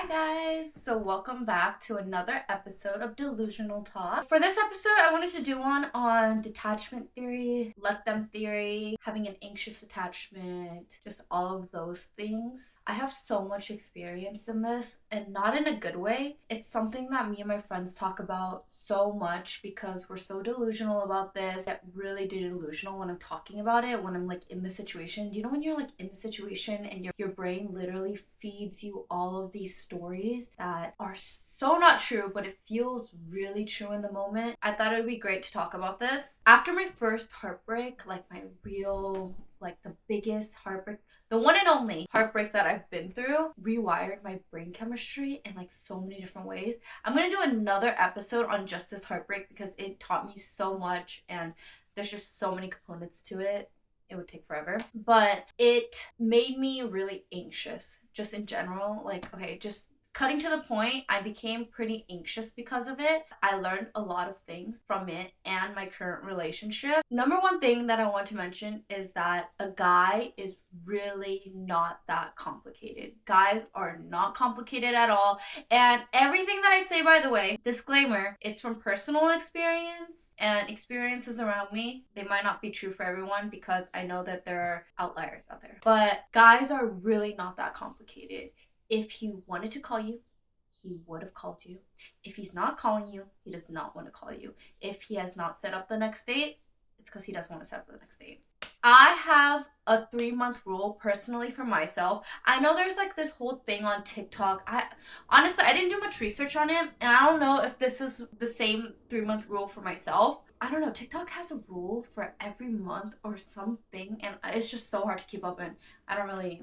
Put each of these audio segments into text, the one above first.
Hi guys! So welcome back to another episode of Delusional Talks. For this episode, I wanted to do one on detachment theory, let them theory, having an anxious attachment, just all of those things. I have so much experience in this, and not in a good way. It's something that me and my friends talk about so much because we're so delusional about this. I get really delusional when I'm talking about it, when I'm like in the situation. Do you know when you're like in the situation and your brain literally feeds you all of these stories that are so not true, but it feels really true in the moment? I thought it would be great to talk about this. After my first heartbreak, like my real, like the biggest heartbreak, the one and only heartbreak that I've been through, rewired my brain chemistry in like so many different ways. I'm gonna do another episode on just this heartbreak because it taught me so much and there's just so many components to it. It would take forever, but it made me really anxious just in general. Like, okay, just cutting to the point, I became pretty anxious because of it. I learned a lot of things from it and my current relationship. Number one thing that I want to mention is that a guy is really not that complicated. Guys are not complicated at all. And everything that I say, by the way, disclaimer, it's from personal experience and experiences around me. They might not be true for everyone because I know that there are outliers out there. But guys are really not that complicated. If he wanted to call you, he would have called you. If he's not calling you, he does not want to call you. If he has not set up the next date, it's because he doesn't want to set up the next date. I have a 3-month rule personally for myself. I know there's like this whole thing on TikTok. I didn't do much research on it, and I don't know if this is the same 3-month rule for myself. I don't know. TikTok has a rule for every month or something, and it's just so hard to keep up, and I don't really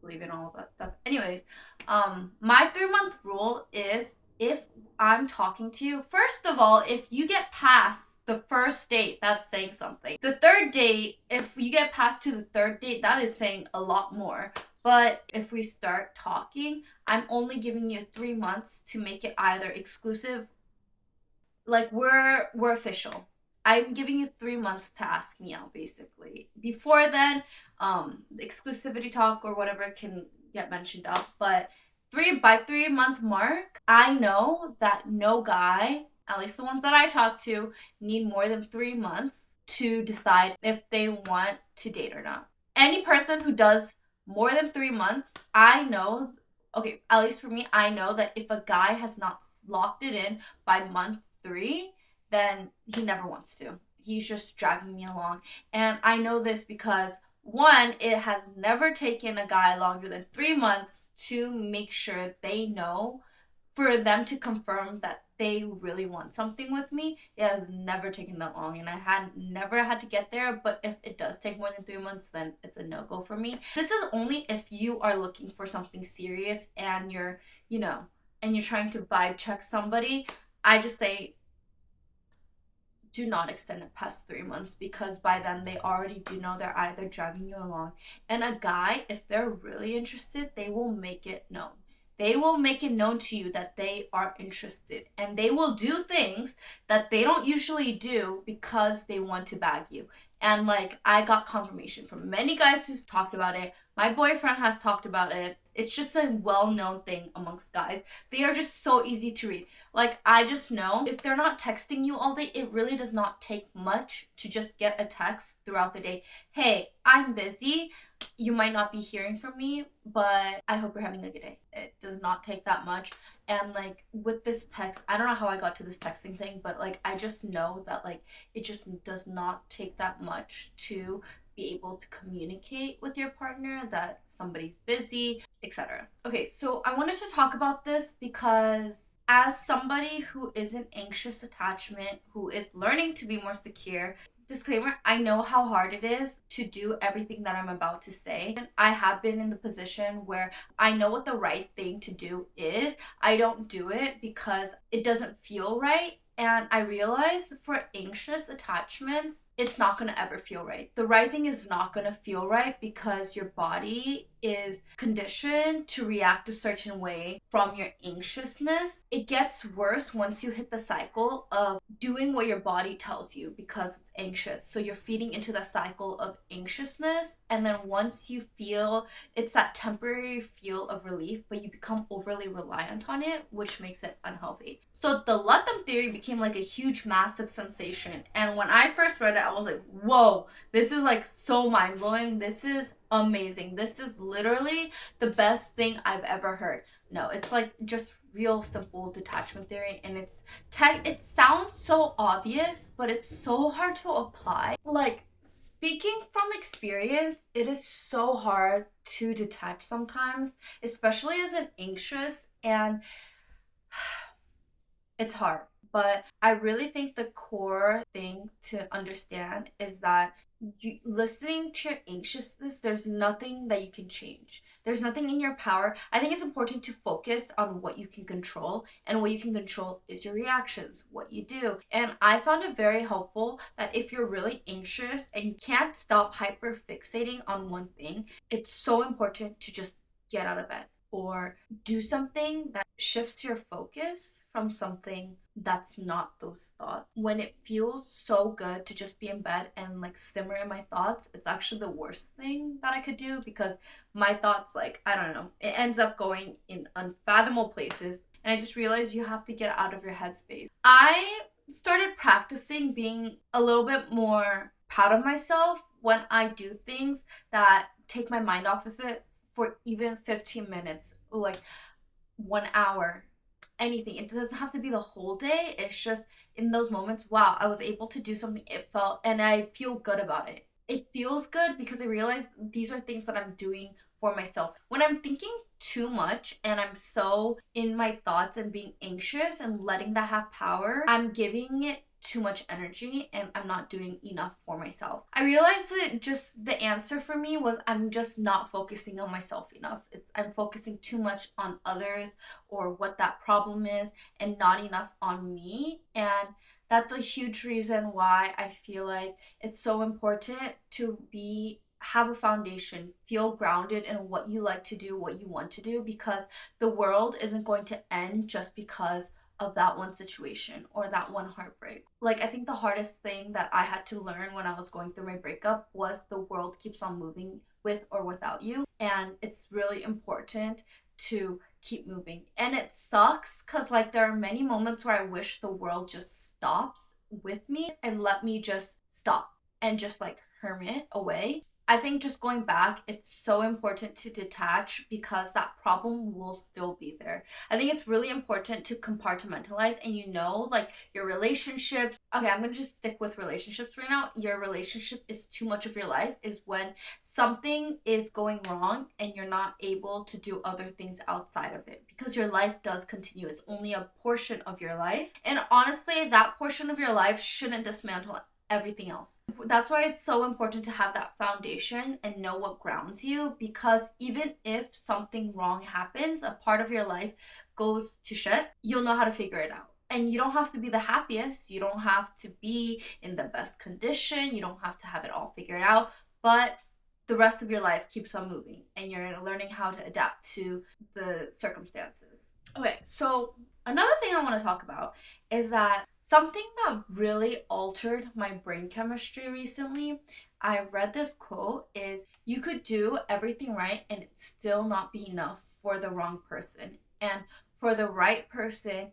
believe in all of that stuff. Anyways, my 3-month rule is if I'm talking to you, first of all, if you get past the first date, that's saying something. The third date, if you get past to the third date, that is saying a lot more. But if we start talking, I'm only giving you 3 months to make it either exclusive, like we're official. I'm giving you 3 months to ask me out, basically. Before then, the exclusivity talk or whatever can get mentioned up. But by 3-month mark, I know that no guy, at least the ones that I talk to, need more than 3 months to decide if they want to date or not. Any person who does more than 3 months, I know, okay, at least for me, I know that if a guy has not locked it in by month 3, then he never wants to. He's just dragging me along. And I know this because, one, it has never taken a guy longer than 3 months to make sure they know, for them to confirm that they really want something with me. It has never taken that long, and I never had to get there. But if it does take more than 3 months, then it's a no-go for me. This is only if you are looking for something serious and you're trying to vibe check somebody. I just say, do not extend it past 3 months, because by then they already do know they're either dragging you along. And a guy, if they're really interested, they will make it known. They will make it known to you that they are interested, and they will do things that they don't usually do because they want to bag you. And like, I got confirmation from many guys who's talked about it. My boyfriend has talked about it. It's just a well-known thing amongst guys. They are just so easy to read. Like, I just know if they're not texting you all day, it really does not take much to just get a text throughout the day. Hey, I'm busy. You might not be hearing from me, but I hope you're having a good day. It does not take that much. And like, with this text, I don't know how I got to this texting thing, but like, I just know that like, it just does not take that much to be able to communicate with your partner that somebody's busy, etc. Okay, so I wanted to talk about this because as somebody who is in anxious attachment, who is learning to be more secure, disclaimer, I know how hard it is to do everything that I'm about to say. And I have been in the position where I know what the right thing to do is. I don't do it because it doesn't feel right. And I realize for anxious attachments, it's not going to ever feel right. The right thing is not going to feel right because your body is conditioned to react a certain way from your anxiousness. It gets worse once you hit the cycle of doing what your body tells you because it's anxious. So you're feeding into the cycle of anxiousness, and then once you feel it's that temporary feel of relief, but you become overly reliant on it, which makes it unhealthy. So the let them theory became like a huge, massive sensation. And when I first read it, I was like, whoa, this is like so mind blowing. This is amazing. This is literally the best thing I've ever heard. No, it's like just real simple detachment theory, and it sounds so obvious, but it's so hard to apply. Like, speaking from experience, it is so hard to detach sometimes, especially as an anxious, and it's hard. But I really think the core thing to understand is that listening to your anxiousness, there's nothing that you can change. There's nothing in your power. I think it's important to focus on what you can control, and what you can control is your reactions, what you do. And I found it very helpful that if you're really anxious and you can't stop hyper fixating on one thing, it's so important to just get out of bed or do something that shifts your focus from something that's not those thoughts. When it feels so good to just be in bed and like simmer in my thoughts, it's actually the worst thing that I could do, because my thoughts, like, I don't know, it ends up going in unfathomable places. And I just realized you have to get out of your headspace. I started practicing being a little bit more proud of myself when I do things that take my mind off of it for even 15 minutes, like 1 hour, anything. It doesn't have to be the whole day. It's just in those moments, wow, I was able to do something. It felt, and I feel good about it. It feels good because I realize these are things that I'm doing for myself. When I'm thinking too much and I'm so in my thoughts and being anxious and letting that have power, I'm giving it too much energy and I'm not doing enough for myself. I realized that just the answer for me was I'm just not focusing on myself enough. I'm focusing too much on others or what that problem is, and not enough on me. And that's a huge reason why I feel like it's so important to have a foundation, feel grounded in what you like to do, what you want to do, because the world isn't going to end just because of that one situation or that one heartbreak. Like, I think the hardest thing that I had to learn when I was going through my breakup was the world keeps on moving with or without you, and it's really important to keep moving. And it sucks because, like, there are many moments where I wish the world just stops with me and let me just stop and just like hermit away. I think just going back, it's so important to detach because that problem will still be there. I think it's really important to compartmentalize, and like your relationships. Okay, I'm gonna just stick with relationships right now. Your relationship is too much of your life is when something is going wrong and you're not able to do other things outside of it, because your life does continue. It's only a portion of your life. And honestly, that portion of your life shouldn't dismantle everything else. That's why it's so important to have that foundation and know what grounds you, because even if something wrong happens, a part of your life goes to shit, you'll know how to figure it out. And you don't have to be the happiest, you don't have to be in the best condition, you don't have to have it all figured out, but the rest of your life keeps on moving and you're learning how to adapt to the circumstances. Okay, so another thing I want to talk about is that something that really altered my brain chemistry recently, I read this quote, is you could do everything right and it still not be enough for the wrong person. And for the right person,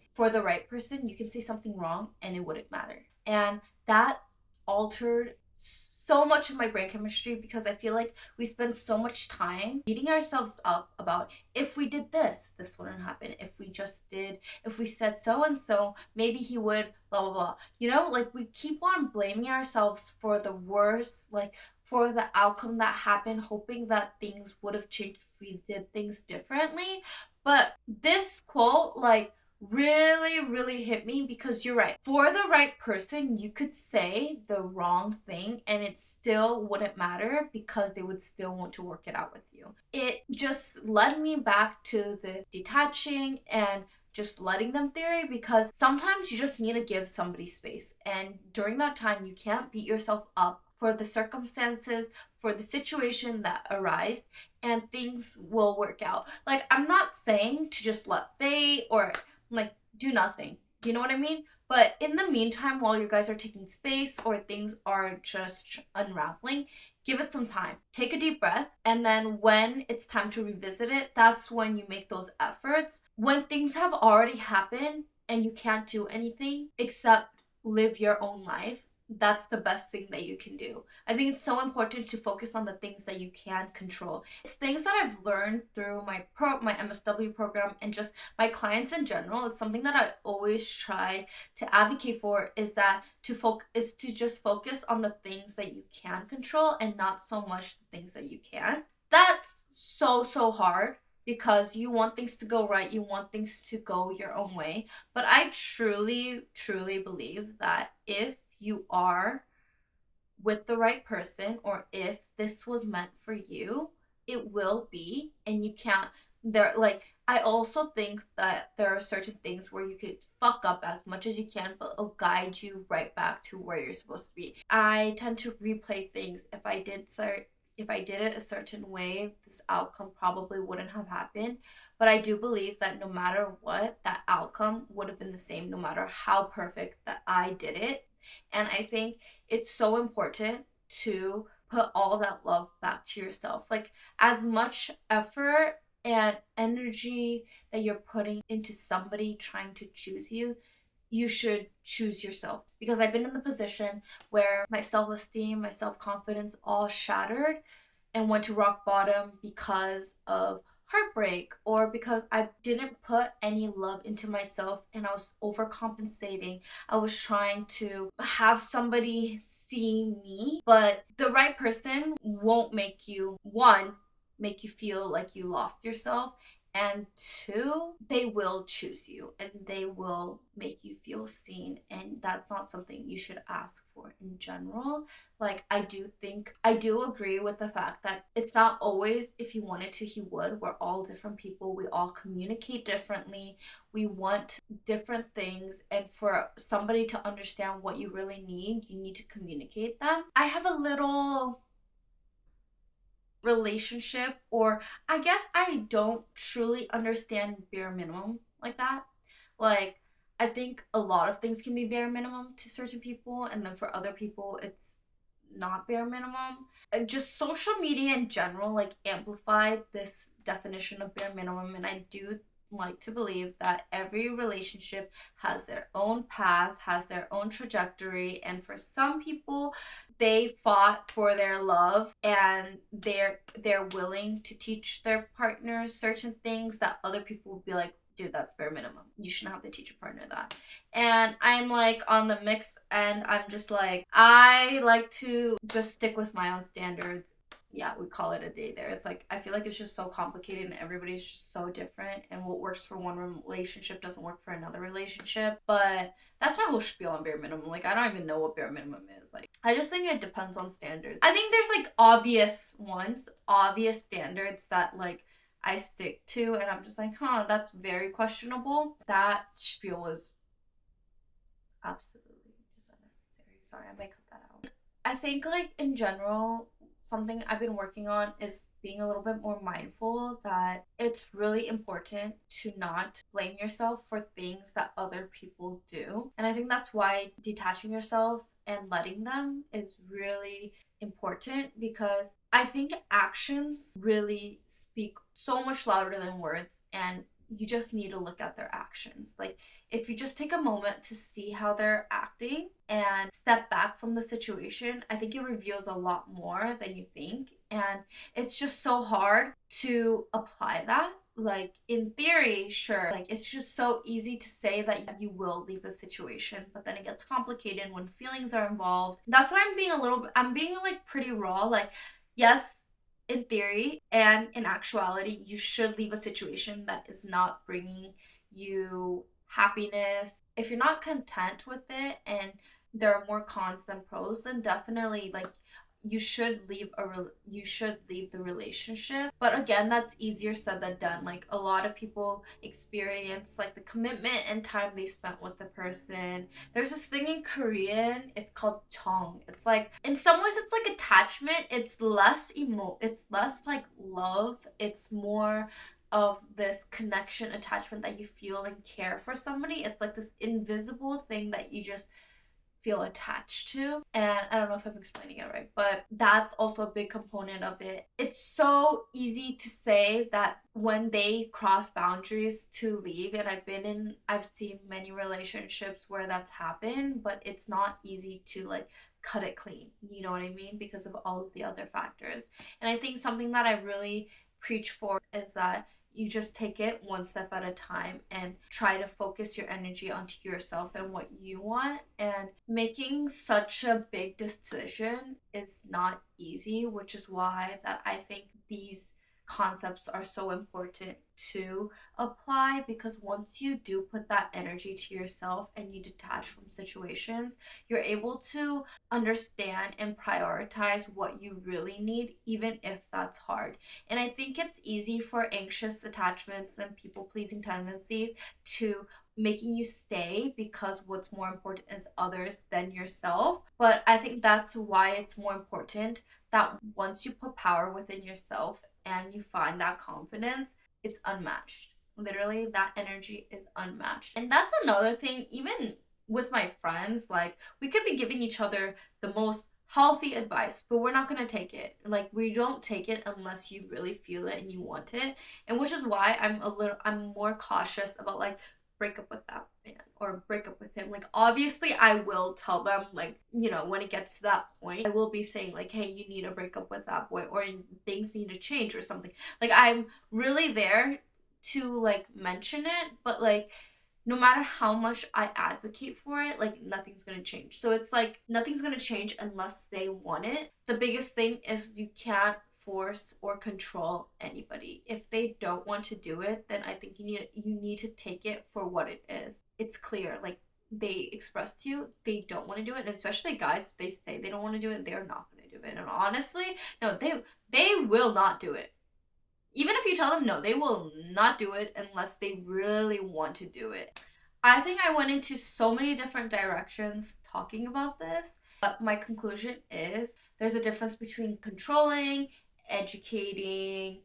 you can say something wrong and it wouldn't matter. And that altered so much of my brain chemistry, because I feel like we spend so much time beating ourselves up about if we did this wouldn't happen. If we said so and so, maybe he would, blah, blah, blah. Like, we keep on blaming ourselves for the worst, like for the outcome that happened, hoping that things would have changed if we did things differently. But this quote, like, really, really hit me, because you're right. For the right person, you could say the wrong thing and it still wouldn't matter, because they would still want to work it out with you. It just led me back to the detaching and just letting them theory, because sometimes you just need to give somebody space, and during that time you can't beat yourself up for the circumstances, for the situation that arise, and things will work out. Like, I'm not saying to just let fate or like do nothing. You know what I mean? But in the meantime, while you guys are taking space or things are just unraveling, give it some time. Take a deep breath. And then when it's time to revisit it, that's when you make those efforts. When things have already happened and you can't do anything except live your own life, that's the best thing that you can do. I think it's so important to focus on the things that you can control. It's things that I've learned through my MSW program and just my clients in general. It's something that I always try to advocate for, is that to just focus on the things that you can control and not so much the things that you can't. That's so hard because you want things to go right, you want things to go your own way. But I truly believe that if you are with the right person, or if this was meant for you, it will be. And you can't, there, like, I also think that there are certain things where you could fuck up as much as you can, but it'll guide you right back to where you're supposed to be. I tend to replay things. If I did it a certain way, this outcome probably wouldn't have happened. But I do believe that no matter what, that outcome would have been the same, no matter how perfect that I did it. And I think it's so important to put all that love back to yourself. Like, as much effort and energy that you're putting into somebody trying to choose you, you should choose yourself. Because I've been in the position where my self-esteem, my self-confidence all shattered and went to rock bottom because of heartbreak, or because I didn't put any love into myself and I was overcompensating. I was trying to have somebody see me, but the right person won't make you, one, make you feel like you lost yourself, and two, they will choose you and they will make you feel seen. And that's not something you should ask for in general. Like, I do agree with the fact that it's not always if he wanted to, he would. We're all different people. We all communicate differently. We want different things. And for somebody to understand what you really need, you need to communicate them. I have a little relationship, or I guess I don't truly understand bare minimum like that. Like, I think a lot of things can be bare minimum to certain people, and then for other people it's not bare minimum. Just social media in general like amplified this definition of bare minimum, and I do like to believe that every relationship has their own path, has their own trajectory, and for some people they fought for their love and they're willing to teach their partners certain things that other people would be like, dude, that's bare minimum. You shouldn't have to teach your partner that. And I'm like on the mix, and I'm just like, I like to just stick with my own standards. Yeah, we call it a day there. It's like, I feel like it's just so complicated and everybody's just so different, and what works for one relationship doesn't work for another relationship. But that's my whole spiel on bare minimum. Like, I don't even know what bare minimum is. Like, I just think it depends on standards. I think there's like obvious ones, obvious standards that like I stick to, and I'm just like, that's very questionable. That spiel was absolutely just unnecessary. Sorry, I might cut that out. I think like in general, something I've been working on is being a little bit more mindful that it's really important to not blame yourself for things that other people do. And I think that's why detaching yourself and letting them is really important, because I think actions really speak so much louder than words, and you just need to look at their actions. Like, if you just take a moment to see how they're acting and step back from the situation, I think it reveals a lot more than you think. And it's just so hard to apply that. Like, in theory, sure, like it's just so easy to say that you will leave the situation, but then it gets complicated when feelings are involved. That's why I'm being like pretty raw. Like, yes, in theory and in actuality, you should leave a situation that is not bringing you happiness. If you're not content with it and there are more cons than pros, then definitely like you should leave the relationship. But again, that's easier said than done. Like, a lot of people experience like the commitment and time they spent with the person. There's this thing in Korean, it's called chong. It's like, in some ways it's like attachment. It's less like love. It's more of this connection, attachment, that you feel and care for somebody. It's like this invisible thing that you just feel attached to. And I don't know if I'm explaining it right, but that's also a big component of it. It's so easy to say that when they cross boundaries to leave, and I've seen many relationships where that's happened, but it's not easy to like cut it clean. You know what I mean? Because of all of the other factors. And I think something that I really preach for is that you just take it one step at a time and try to focus your energy onto yourself and what you want. And making such a big decision is not easy, which is why that I think these concepts are so important to apply, because once you do put that energy to yourself and you detach from situations, you're able to understand and prioritize what you really need, even if that's hard. And I think it's easy for anxious attachments and people pleasing tendencies to making you stay because what's more important is others than yourself. But I think that's why it's more important that once you put power within yourself and you find that confidence, it's unmatched. Literally, that energy is unmatched. And that's another thing, even with my friends, like, we could be giving each other the most healthy advice, but we're not going to take it. Like, we don't take it unless you really feel it and you want it. And which is why I'm more cautious about like, break up with that man or break up with him. Like, obviously I will tell them, like, you know, when it gets to that point, I will be saying like, hey, you need to break up with that boy, or things need to change or something. Like, I'm really there to like mention it, but like, no matter how much I advocate for it, like, nothing's gonna change. So it's like nothing's gonna change unless they want it. The biggest thing is you can't force or control anybody. If they don't want to do it, then I think you need to take it for what it is. It's clear, like, they express to you they don't want to do it, and especially guys, if they say they don't want to do it, they're not going to do it. And honestly, no, they will not do it. Even if you tell them no, they will not do it unless they really want to do it. I think I went into so many different directions talking about this, but my conclusion is there's a difference between controlling, educating,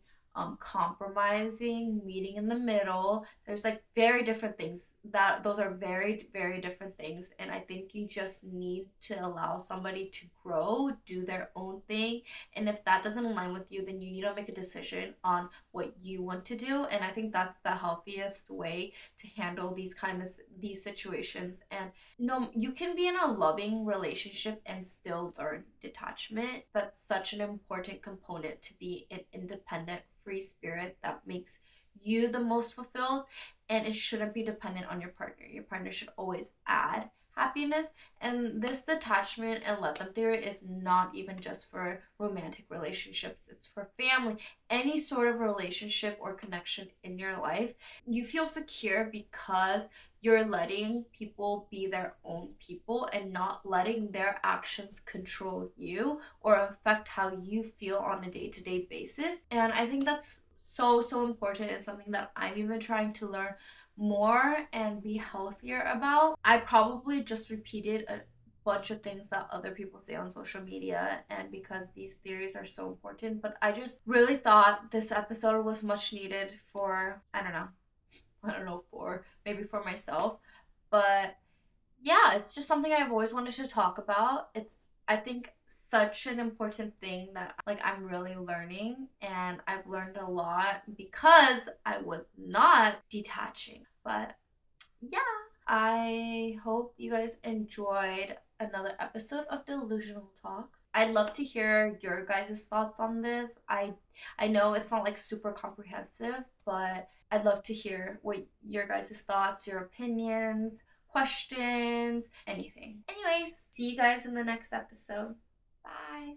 compromising, meeting in the middle. There's like very different things. That those are very, very different things. And I think you just need to allow somebody to grow, do their own thing. And if that doesn't align with you, then you need to make a decision on what you want to do. And I think that's the healthiest way to handle these situations. And no, you can be in a loving relationship and still learn detachment. That's such an important component to be an independent, free spirit that makes you the most fulfilled. And it shouldn't be dependent on your partner. Your partner should always add happiness. And this detachment and let them theory is not even just for romantic relationships, it's for family, any sort of relationship or connection in your life. You feel secure because you're letting people be their own people and not letting their actions control you or affect how you feel on a day-to-day basis. And I think that's so important, and something that I'm even trying to learn more and be healthier about. I probably just repeated a bunch of things that other people say on social media, and because these theories are so important, but I just really thought this episode was much needed for, I don't know, for maybe for myself. But yeah, it's just something I've always wanted to talk about. It's, I think, such an important thing that like I'm really learning, and I've learned a lot because I was not detaching. But yeah, I hope you guys enjoyed another episode of Delusional Talks. I'd love to hear your guys' thoughts on this. I know it's not like super comprehensive, but I'd love to hear what your guys' thoughts, your opinions, questions, anything. Anyways, see you guys in the next episode. Bye.